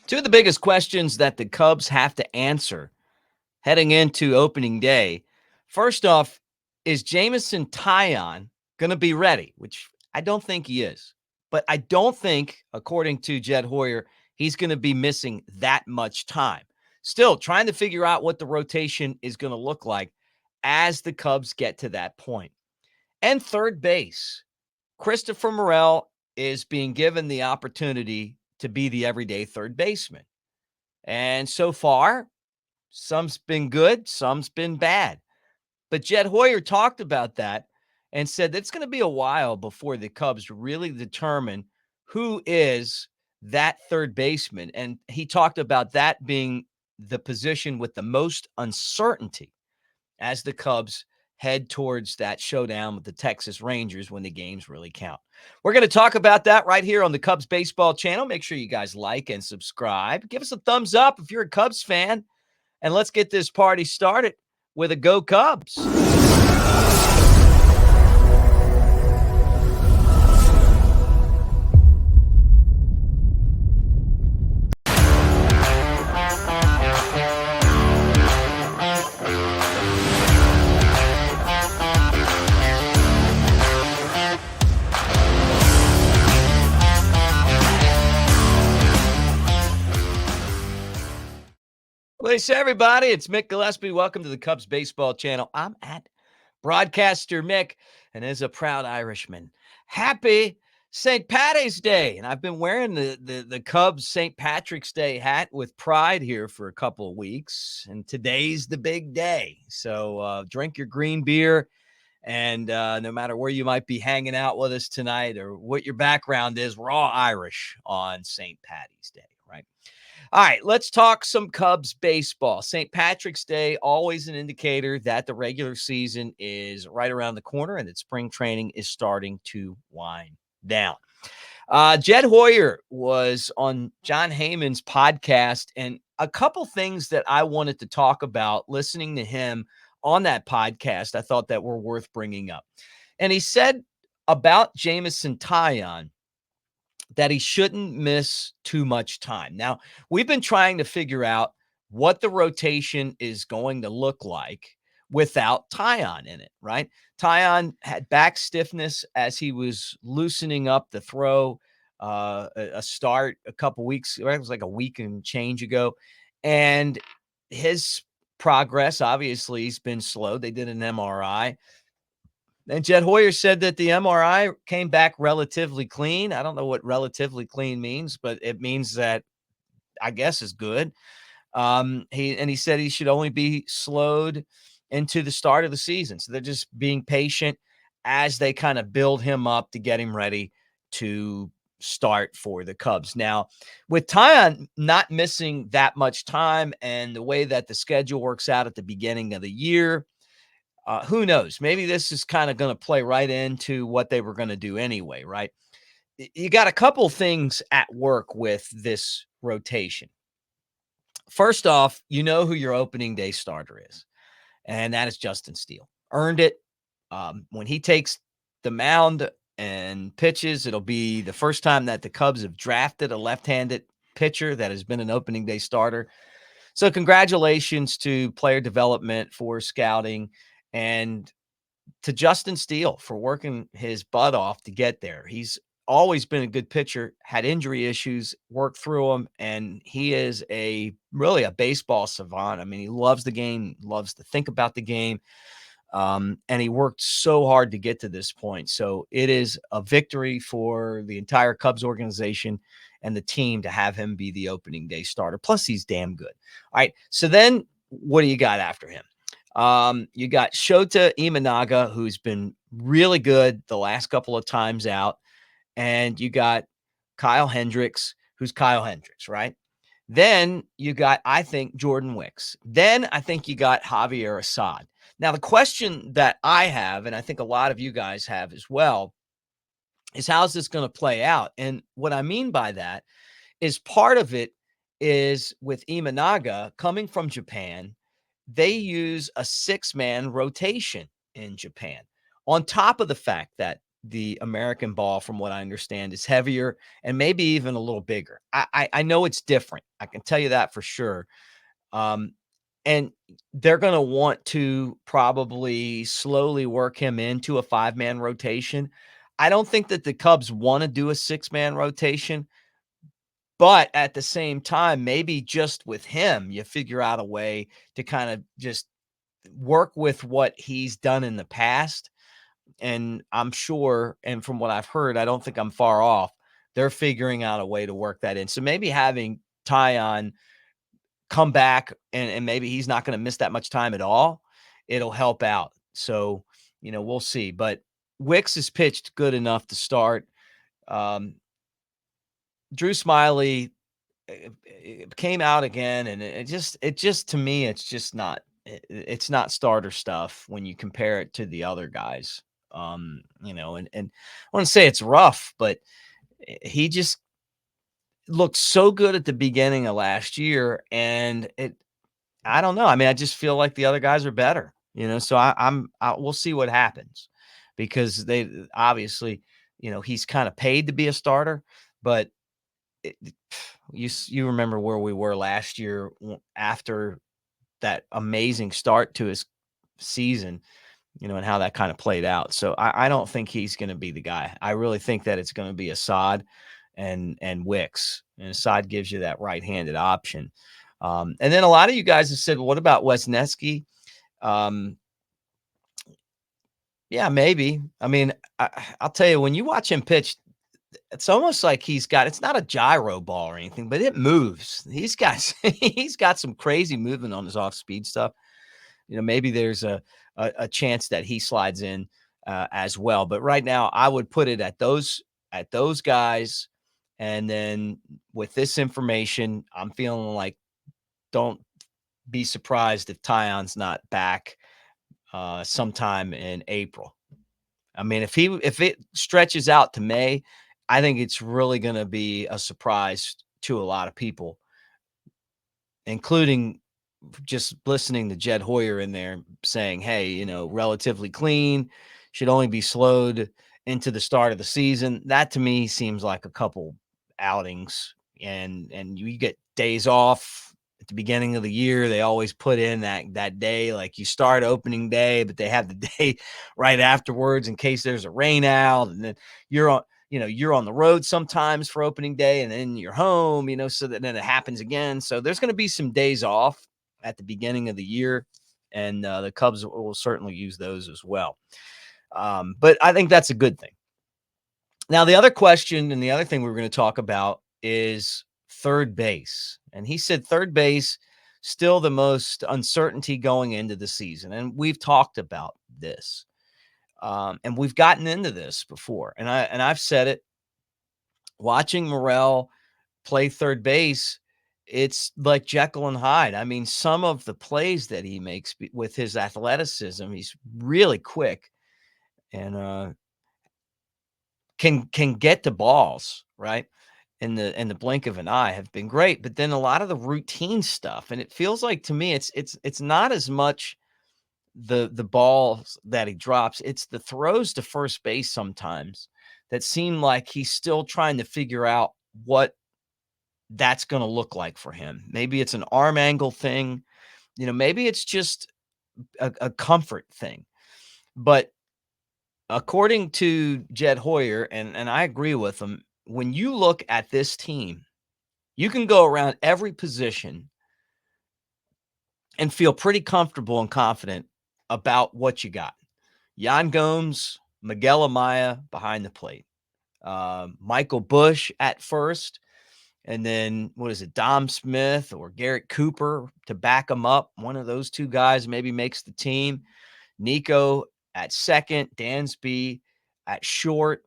Two of the biggest questions that the Cubs have to answer heading into opening day. First off, is Jamison Taillon going to be ready? Which I don't think he is. But I don't think, according to Jed Hoyer, he's going to be missing that much time. Still trying to figure out what the rotation is going to look like as the Cubs get to that point. And third base, Christopher Morel is being given the opportunity to be the everyday third baseman. And so far, some's been good, some's been bad. But Jed Hoyer talked about that and said that it's going to be a while before the Cubs really determine who is that third baseman. And he talked about that being the position with the most uncertainty as the Cubs head towards that showdown with the Texas Rangers when the games really count. We're going to talk about that right here on the Cubs Baseball channel. Make sure you guys like and subscribe. Give us a thumbs up if you're a Cubs fan. And let's get this party started with a Go Cubs. Hey, everybody, it's Mick Gillispie. Welcome to the Cubs Baseball channel. I'm at Broadcaster Mick, and as a proud Irishman, happy St. Paddy's Day. And I've been wearing the Cubs St. Patrick's Day hat with pride here for a couple of weeks, and today's the big day. So drink your green beer, and no matter where you might be hanging out with us tonight or what your background is, we're all Irish on St. Paddy's Day, right? All right, let's talk some Cubs baseball. St. Patrick's Day, always an indicator that the regular season is right around the corner and that spring training is starting to wind down. Jed Hoyer was on Jon Heyman's podcast, and a couple things that I wanted to talk about listening to him on that podcast I thought that were worth bringing up. And he said about Jamison Taillon that he shouldn't miss too much time. Now, we've been trying to figure out what the rotation is going to look like without Taillon in it, right? Taillon had back stiffness as he was loosening up the throw, a start a couple weeks, it was like a week and change ago. And his progress, obviously, has been slow. They did an MRI. And Jed Hoyer said that the MRI came back relatively clean. I don't know what relatively clean means, but it means that I guess is good. He said he should only be slowed into the start of the season. So they're just being patient as they kind of build him up to get him ready to start for the Cubs. Now, with Taillon not missing that much time and the way that the schedule works out at the beginning of the year, who knows? Maybe this is kind of going to play right into what they were going to do anyway, right? You got a couple things at work with this rotation. First off, you know who your opening day starter is, and that is Justin Steele. Earned it. When he takes the mound and pitches, it'll be the first time that the Cubs have drafted a left-handed pitcher that has been an opening day starter. So congratulations to player development for scouting and to Justin Steele for working his butt off to get there. He's always been a good pitcher, had injury issues, worked through them, and he is really a baseball savant. I mean, he loves the game, loves to think about the game, and he worked so hard to get to this point. So it is a victory for the entire Cubs organization and the team to have him be the opening day starter. Plus, he's damn good. All right, so then what do you got after him? You got Shota Imanaga, who's been really good the last couple of times out. And you got Kyle Hendricks, who's Kyle Hendricks, right? Then you got, I think, Jordan Wicks. Then I think you got Javier Assad. Now, the question that I have, and I think a lot of you guys have as well, is how's this going to play out? And what I mean by that is part of it is with Imanaga coming from Japan, they use a 6-man rotation in Japan. On top of the fact that the American ball, from what I understand, is heavier and maybe even a little bigger. I know it's different. I can tell you that for sure. Um, and they're going to want to probably slowly work him into a 5-man rotation. I don't think that the Cubs want to do a 6-man rotation, but at the same time, maybe just with him, you figure out a way to kind of just work with what he's done in the past. And I'm sure, and from what I've heard, I don't think I'm far off. They're figuring out a way to work that in. So maybe having Taillon come back and maybe he's not going to miss that much time at all, it'll help out. So, we'll see. But Wicks has pitched good enough to start. Um, Drew Smiley came out again, and it just to me, it's just not it's not starter stuff when you compare it to the other guys. And I want to say it's rough, but he just looked so good at the beginning of last year, and I don't know. I mean, I just feel like the other guys are better, so we'll see what happens, because they obviously, he's kind of paid to be a starter, but it, you remember where we were last year after that amazing start to his season, and how that kind of played out. So I don't think he's going to be the guy. I really think that it's going to be Assad and Wicks, and Assad gives you that right-handed option. And then a lot of you guys have said, well, what about Wesneski? Yeah, maybe. I mean, I'll tell you, when you watch him pitch, it's almost like it's not a gyro ball or anything, but it moves. He's got some crazy movement on his off-speed stuff. Maybe there's a chance that he slides in as well. But right now, I would put it at those guys. And then with this information, I'm feeling like, don't be surprised if Taillon's not back sometime in April. I mean, if it stretches out to May, I think it's really going to be a surprise to a lot of people, including just listening to Jed Hoyer in there saying, hey, relatively clean, should only be slowed into the start of the season. That to me seems like a couple outings, and you get days off at the beginning of the year. They always put in that day, like you start opening day, but they have the day right afterwards in case there's a rain out, and then you're on the road sometimes for opening day, and then you're home, so that then it happens again. So there's going to be some days off at the beginning of the year, and the Cubs will certainly use those as well. But I think that's a good thing. Now, the other question and the other thing we're going to talk about is third base. And he said third base, still the most uncertainty going into the season. And we've talked about this. And we've gotten into this before. And I've said it, watching Morel play third base, it's like Jekyll and Hyde. I mean, some of the plays that he makes with his athleticism, he's really quick, and can get to balls, right? In the blink of an eye, have been great. But then a lot of the routine stuff, and it feels like to me it's not as much the balls that he drops, it's the throws to first base sometimes that seem like he's still trying to figure out what that's going to look like for him. Maybe it's an arm angle thing, maybe it's just a comfort thing. But according to Jed Hoyer, and I agree with him, when you look at this team, you can go around every position and feel pretty comfortable and confident about what you got. Yan Gomes, Miguel Amaya behind the plate, Michael Bush at first, and then what is it, Dom Smith or Garrett Cooper to back him up. One of those two guys maybe makes the team. Nico at second, Dansby at short,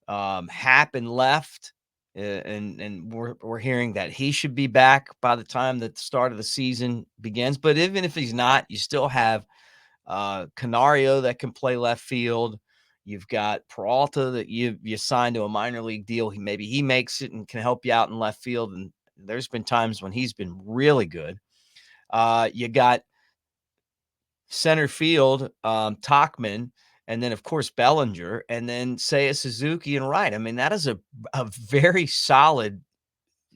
Happ in left, and we're hearing that he should be back by the time that the start of the season begins. But even if he's not, you still have Canario that can play left field. You've got Peralta that you signed to a minor league deal. Maybe he makes it and can help you out in left field. And there's been times when he's been really good. You got center field, Tachman, and then, of course, Bellinger, and then Seiya Suzuki and Wright. I mean, that is a very solid,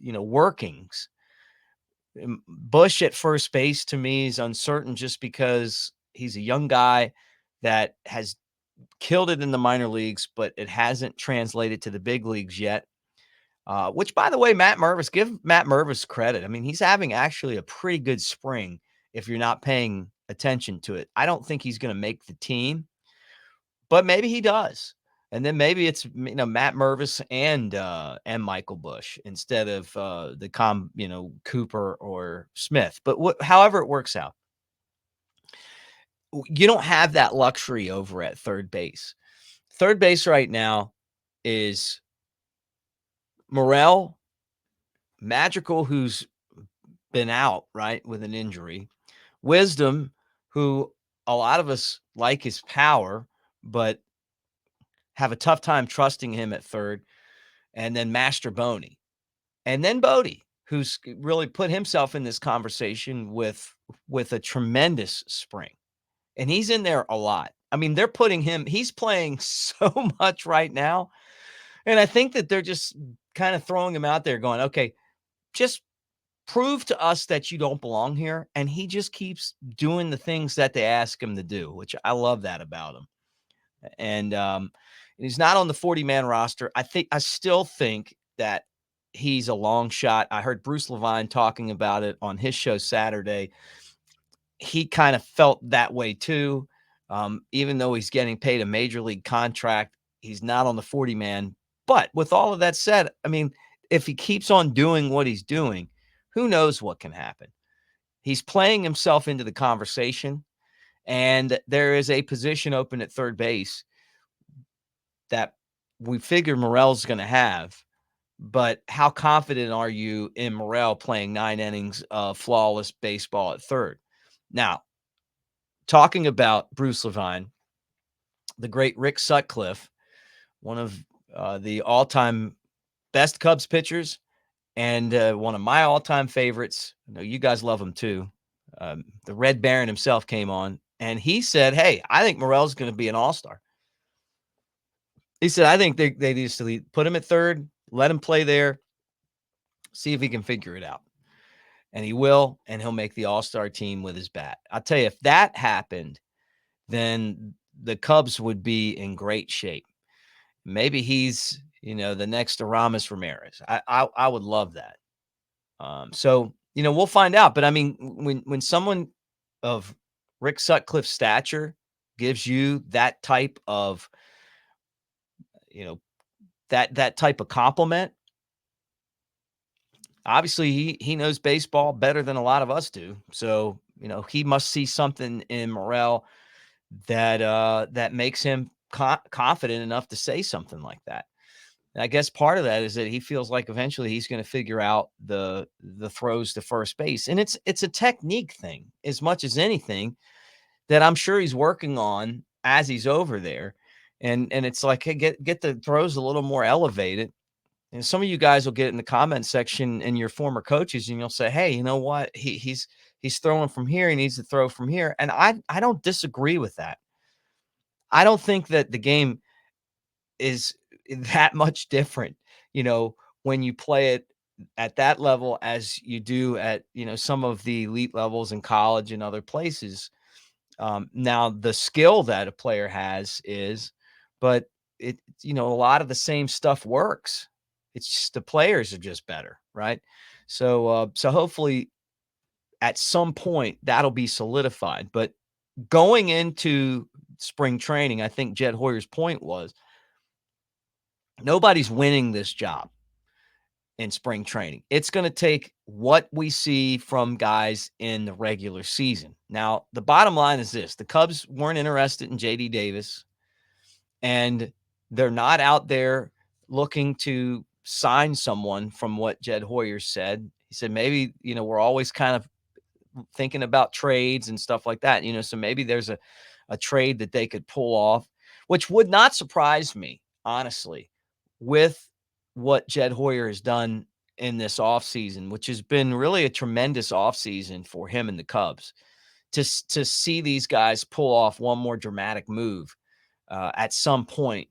workings. Bush at first base to me is uncertain just because he's a young guy that has killed it in the minor leagues, but it hasn't translated to the big leagues yet. Which, by the way, give Matt Mervis credit. I mean, he's having actually a pretty good spring if you're not paying attention to it. I don't think he's going to make the team, but maybe he does. And then maybe it's Matt Mervis and Michael Bush instead of Cooper or Smith. But however it works out, you don't have that luxury over at third base. Third base right now is Morel, Magical, who's been out, right, with an injury. Wisdom, who a lot of us like his power, but have a tough time trusting him at third. And then Master Boney. And then Bodie, who's really put himself in this conversation with a tremendous spring. And he's in there a lot. I mean, he's playing so much right now. And I think that they're just kind of throwing him out there going, okay, just prove to us that you don't belong here. And he just keeps doing the things that they ask him to do, which I love that about him. And he's not on the 40-man roster. I still think that he's a long shot. I heard Bruce Levine talking about it on his show Saturday. He kind of felt that way too. Even though he's getting paid a major league contract, he's not on the 40-man. But with all of that said, I mean, if he keeps on doing what he's doing, who knows what can happen? He's playing himself into the conversation, and there is a position open at third base that we figure Morel's going to have. But how confident are you in Morel playing 9 innings of flawless baseball at third? Now, talking about Bruce Levine, the great Rick Sutcliffe, one of the all-time best Cubs pitchers, and one of my all-time favorites. I know you guys love him too. The Red Baron himself came on, and he said, hey, I think Morel's going to be an all-star. He said, I think they need to put him at third, let him play there, see if he can figure it out. And he will, and he'll make the all-star team with his bat. I'll tell you, if that happened, then the Cubs would be in great shape. Maybe he's, the next Aramis Ramirez. I would love that. So, we'll find out. But I mean, when someone of Rick Sutcliffe's stature gives you that type of, that type of compliment, obviously he knows baseball better than a lot of us do. So, he must see something in Morel that makes him confident enough to say something like that. And I guess part of that is that he feels like eventually he's going to figure out the throws to first base. And it's a technique thing as much as anything that I'm sure he's working on as he's over there. And it's like, hey, get the throws a little more elevated. And some of you guys will get in the comment section and your former coaches, and you'll say, hey, you know what? He's throwing from here. He needs to throw from here. And I don't disagree with that. I don't think that the game is that much different, when you play it at that level as you do at, some of the elite levels in college and other places. Now the skill that a player has but a lot of the same stuff works. It's just the players are just better. Right. So hopefully at some point that'll be solidified, but going into spring training, I think Jed Hoyer's point was nobody's winning this job in spring training. It's going to take what we see from guys in the regular season. Now, the bottom line is this: the Cubs weren't interested in JD Davis, and they're not out there looking to sign someone. From what Jed Hoyer said, he said, maybe, we're always kind of thinking about trades and stuff like that, so maybe there's a trade that they could pull off, which would not surprise me, honestly, with what Jed Hoyer has done in this offseason, which has been really a tremendous offseason for him and the Cubs. To see these guys pull off one more dramatic move, at some point,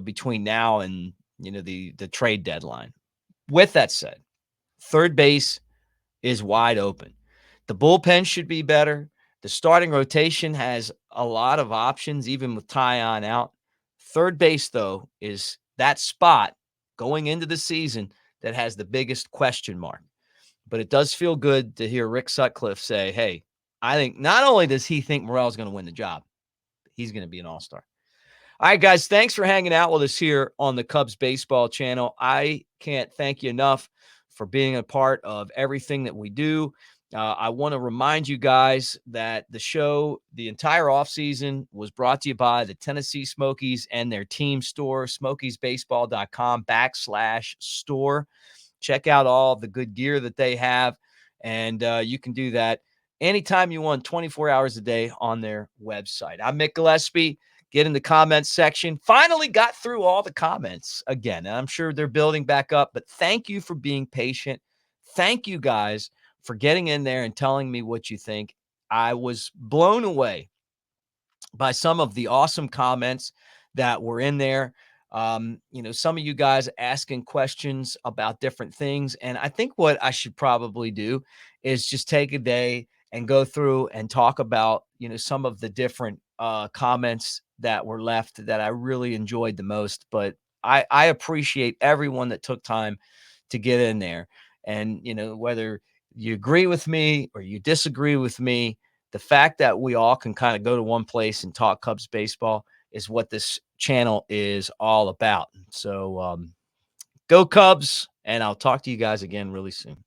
between now and the trade deadline. With that said, third base is wide open. The bullpen should be better. The starting rotation has a lot of options, even with Taillon out. Third base, though, is that spot going into the season that has the biggest question mark. But it does feel good to hear Rick Sutcliffe say, hey, I think not only does he think Morel is going to win the job, he's going to be an all-star. All right, guys, thanks for hanging out with us here on the Cubs Baseball channel. I can't thank you enough for being a part of everything that we do. I want to remind you guys that the show, the entire offseason, was brought to you by the Tennessee Smokies and their team store, smokiesbaseball.com/store. Check out all the good gear that they have, and you can do that anytime you want, 24 hours a day on their website. I'm Mick Gillispie. Get in the comments section. Finally got through all the comments again, and I'm sure they're building back up, but thank you for being patient. Thank you guys for getting in there and telling me what you think. I was blown away by some of the awesome comments that were in there. Some of you guys asking questions about different things. And I think what I should probably do is just take a day and go through and talk about, some of the different comments that were left that I really enjoyed the most. But I appreciate everyone that took time to get in there. And, whether you agree with me or you disagree with me, the fact that we all can kind of go to one place and talk Cubs baseball is what this channel is all about. So go Cubs, and I'll talk to you guys again really soon.